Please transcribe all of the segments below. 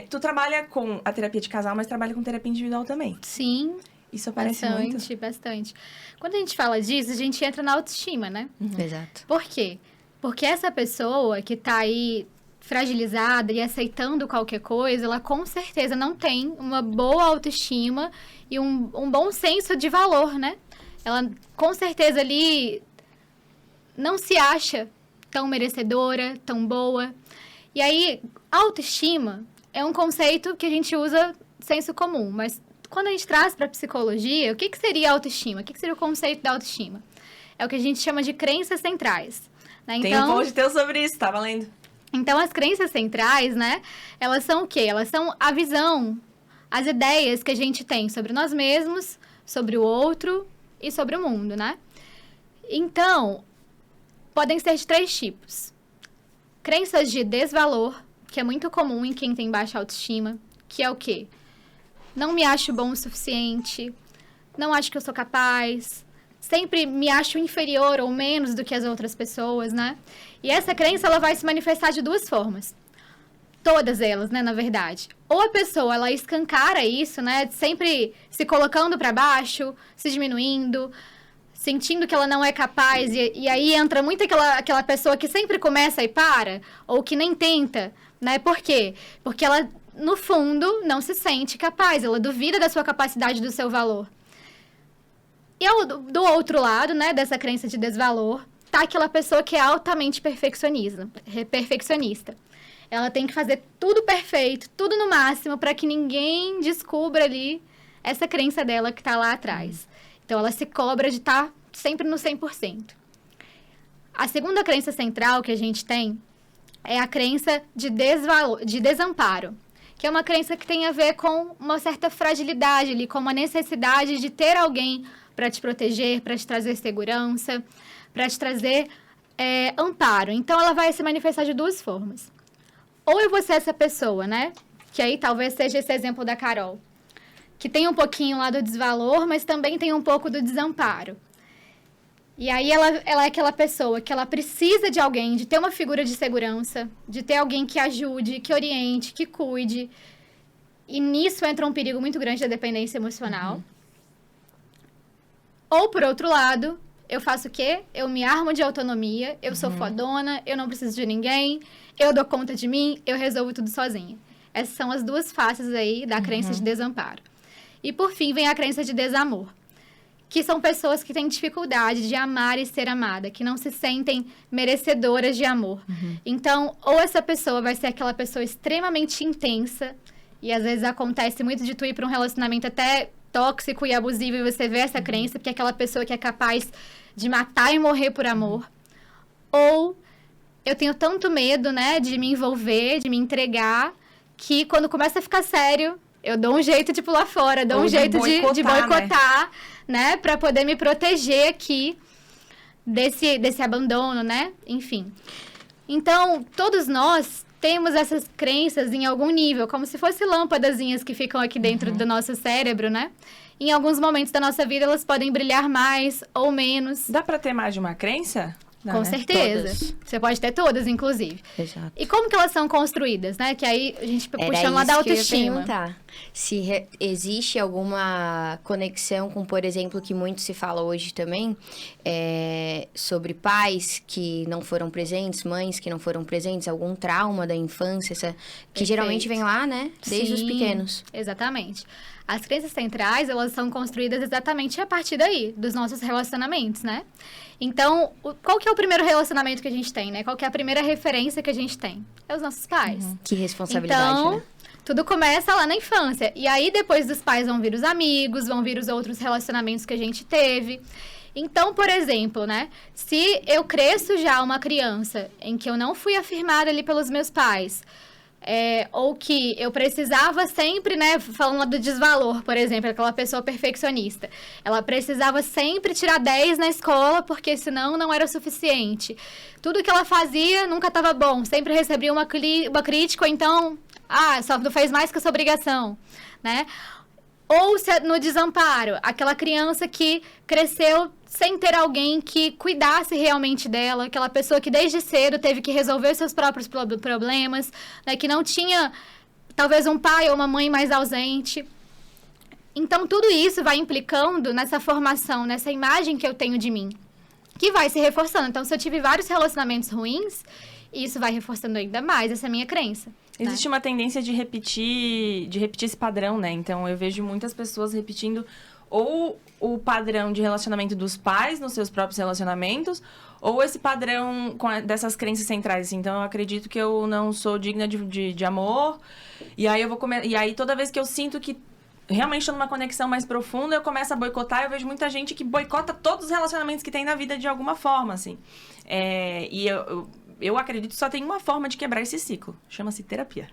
Tu trabalha com a terapia de casal, mas trabalha com terapia individual também. Sim. Isso aparece muito. Bastante. Quando a gente fala disso, a gente entra na autoestima, né? Exato. Por quê? Porque essa pessoa que tá aí fragilizada e aceitando qualquer coisa, ela com certeza não tem uma boa autoestima e um bom senso de valor, né? Ela com certeza ali não se acha tão merecedora, tão boa. E aí, autoestima é um conceito que a gente usa senso comum, mas quando a gente traz para a psicologia, o que seria autoestima? O que seria o conceito da autoestima? É o que a gente chama de crenças centrais. Né? Tem um post teu sobre isso, tá valendo? Então, as crenças centrais, né? Elas são o quê? Elas são a visão, as ideias que a gente tem sobre nós mesmos, sobre o outro e sobre o mundo, né? Então, podem ser de 3 tipos. Crenças de desvalor, que é muito comum em quem tem baixa autoestima, que é o quê? Não me acho bom o suficiente, não acho que eu sou capaz, sempre me acho inferior ou menos do que as outras pessoas, né? E essa crença, ela vai se manifestar de 2 formas. Todas elas, né, na verdade. Ou a pessoa, ela escancara isso, né, sempre se colocando para baixo, se diminuindo, sentindo que ela não é capaz, e aí entra muito aquela pessoa que sempre começa e para, ou que nem tenta, né? Por quê? Porque ela, no fundo, não se sente capaz, ela duvida da sua capacidade, do seu valor. E do outro lado, né, dessa crença de desvalor, tá aquela pessoa que é altamente perfeccionista. Ela tem que fazer tudo perfeito, tudo no máximo, para que ninguém descubra ali essa crença dela que tá lá atrás. Então, ela se cobra de estar sempre no 100%. A segunda crença central que a gente tem é a crença de desamparo, que é uma crença que tem a ver com uma certa fragilidade ali, com uma necessidade de ter alguém para te proteger, para te trazer segurança, para te trazer amparo. Então, ela vai se manifestar de 2 formas. Ou eu vou ser essa pessoa, né? Que aí talvez seja esse exemplo da Carol, que tem um pouquinho lá do desvalor, mas também tem um pouco do desamparo. E aí ela é aquela pessoa que ela precisa de alguém, de ter uma figura de segurança, de ter alguém que ajude, que oriente, que cuide. E nisso entra um perigo muito grande da dependência emocional. Ou, por outro lado, eu faço o quê? Eu me armo de autonomia, eu sou fodona, eu não preciso de ninguém, eu dou conta de mim, eu resolvo tudo sozinha. Essas são as 2 faces aí da crença de desamparo. E, por fim, vem a crença de desamor, que são pessoas que têm dificuldade de amar e ser amada, que não se sentem merecedoras de amor. Então, ou essa pessoa vai ser aquela pessoa extremamente intensa, e às vezes acontece muito de tu ir para um relacionamento até tóxico e abusivo, e você vê essa crença, porque é aquela pessoa que é capaz de matar e morrer por amor. Ou eu tenho tanto medo, né, de me envolver, de me entregar, que quando começa a ficar sério, eu dou um jeito de pular fora, dou um jeito de boicotar, né? Pra poder me proteger aqui desse abandono, né? Enfim. Então, todos nós temos essas crenças em algum nível, como se fossem lâmpadazinhas que ficam aqui dentro do nosso cérebro, né? Em alguns momentos da nossa vida, elas podem brilhar mais ou menos. Dá pra ter mais de uma crença? Dá, Com né? certeza. Todas. Você pode ter todas, inclusive. Exato. E como que elas são construídas, né? Que aí a gente Era puxa lá isso da que eu ia autoestima. perguntar. Se existe alguma conexão com, por exemplo, que muito se fala hoje também, sobre pais que não foram presentes, mães que não foram presentes, algum trauma da infância, que Perfeito. geralmente vem lá, né? Desde os Sim, pequenos. Exatamente. As crenças centrais, elas são construídas exatamente a partir daí, dos nossos relacionamentos, né? Então, qual que é o primeiro relacionamento que a gente tem, né? Qual que é a primeira referência que a gente tem? É os nossos pais. Que responsabilidade, Então, né? tudo começa lá na infância. E aí, depois dos pais, vão vir os amigos, vão vir os outros relacionamentos que a gente teve. Então, por exemplo, né? Se eu cresço já uma criança em que eu não fui afirmada ali pelos meus pais, ou que eu precisava sempre, né, falando lá do desvalor, por exemplo, aquela pessoa perfeccionista, ela precisava sempre tirar 10 na escola, porque senão não era o suficiente. Tudo que ela fazia nunca estava bom, sempre recebia uma crítica, ou então, só não fez mais que a sua obrigação, né? Ou no desamparo, aquela criança que cresceu sem ter alguém que cuidasse realmente dela, aquela pessoa que desde cedo teve que resolver seus próprios problemas, né, que não tinha talvez um pai ou uma mãe mais ausente. Então, tudo isso vai implicando nessa formação, nessa imagem que eu tenho de mim, que vai se reforçando. Então, se eu tive vários relacionamentos ruins, isso vai reforçando ainda mais essa minha crença. Existe uma tendência de repetir esse padrão, né? Então, eu vejo muitas pessoas repetindo ou o padrão de relacionamento dos pais nos seus próprios relacionamentos, ou esse padrão dessas crenças centrais. Assim. Então, eu acredito que eu não sou digna de amor, e aí e aí toda vez que eu sinto que realmente estou numa conexão mais profunda, eu começo a boicotar. Eu vejo muita gente que boicota todos os relacionamentos que tem na vida de alguma forma, assim. E eu acredito que só tem uma forma de quebrar esse ciclo. Chama-se terapia.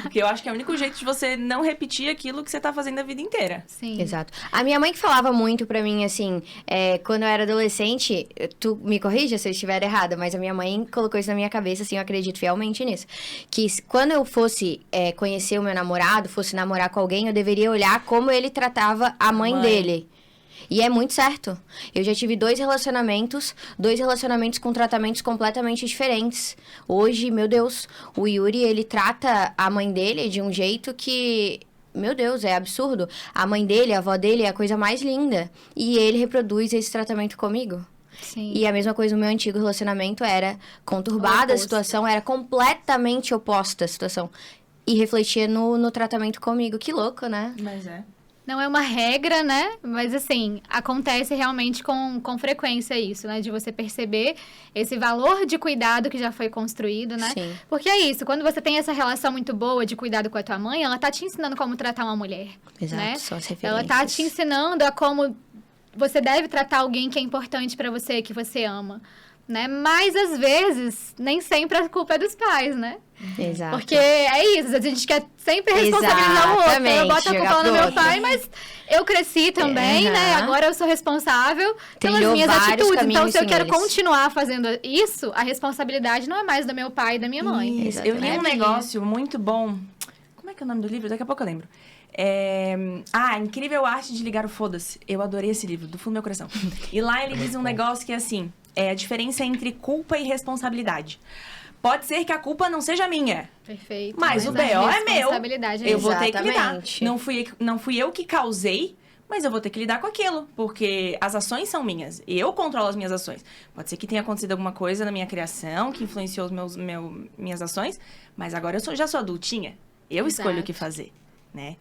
Porque eu acho que é o único jeito de você não repetir aquilo que você tá fazendo a vida inteira. Sim. Exato. A minha mãe que falava muito pra mim, assim, quando eu era adolescente, tu me corrija se eu estiver errada, mas a minha mãe colocou isso na minha cabeça, assim, eu acredito fielmente nisso. Que quando eu fosse conhecer o meu namorado, fosse namorar com alguém, eu deveria olhar como ele tratava a mãe dele. E é muito certo. Eu já tive dois relacionamentos com tratamentos completamente diferentes. Hoje, meu Deus, o Yuri, ele trata a mãe dele de um jeito que, meu Deus, é absurdo. A mãe dele, a avó dele é a coisa mais linda. E ele reproduz esse tratamento comigo. Sim. E a mesma coisa no meu antigo relacionamento era conturbada a situação, era completamente oposta a situação. E refletia no tratamento comigo. Que louco, né? Mas é. Não é uma regra, né? Mas, assim, acontece realmente com frequência isso, né? De você perceber esse valor de cuidado que já foi construído, né? Sim. Porque é isso, quando você tem essa relação muito boa de cuidado com a tua mãe, ela tá te ensinando como tratar uma mulher, Exato, né? só as Ela tá te referências. ensinando a como você deve tratar alguém que é importante pra você, que você ama, né? Mas, às vezes, nem sempre a culpa é dos pais, né? Exato. Porque é isso, às vezes a gente quer sempre responsabilizar o outro. Eu Exatamente, boto a culpa jogar no pro meu outro. pai, mas eu cresci também, né? Agora eu sou responsável pelas Trilhou minhas vários atitudes. Então, caminhos, se eu quero senhores. continuar fazendo isso, a responsabilidade não é mais do meu pai e da minha mãe. Isso. Eu li É um minha. negócio muito bom. Como é que é o nome do livro? Daqui a pouco eu lembro. Incrível Arte de Ligar o Foda-se. Eu adorei esse livro, do fundo do meu coração. E lá ele diz um negócio que é assim, a diferença entre culpa e responsabilidade. Pode ser que a culpa não seja minha, Perfeito. mas o a BO é meu. responsabilidade é Eu vou isso. ter que lidar. Exatamente. Não fui eu que causei, mas eu vou ter que lidar com aquilo. Porque as ações são minhas. Eu controlo as minhas ações. Pode ser que tenha acontecido alguma coisa na minha criação que influenciou minhas ações, mas agora eu já sou adultinha. Eu escolho o que fazer, né?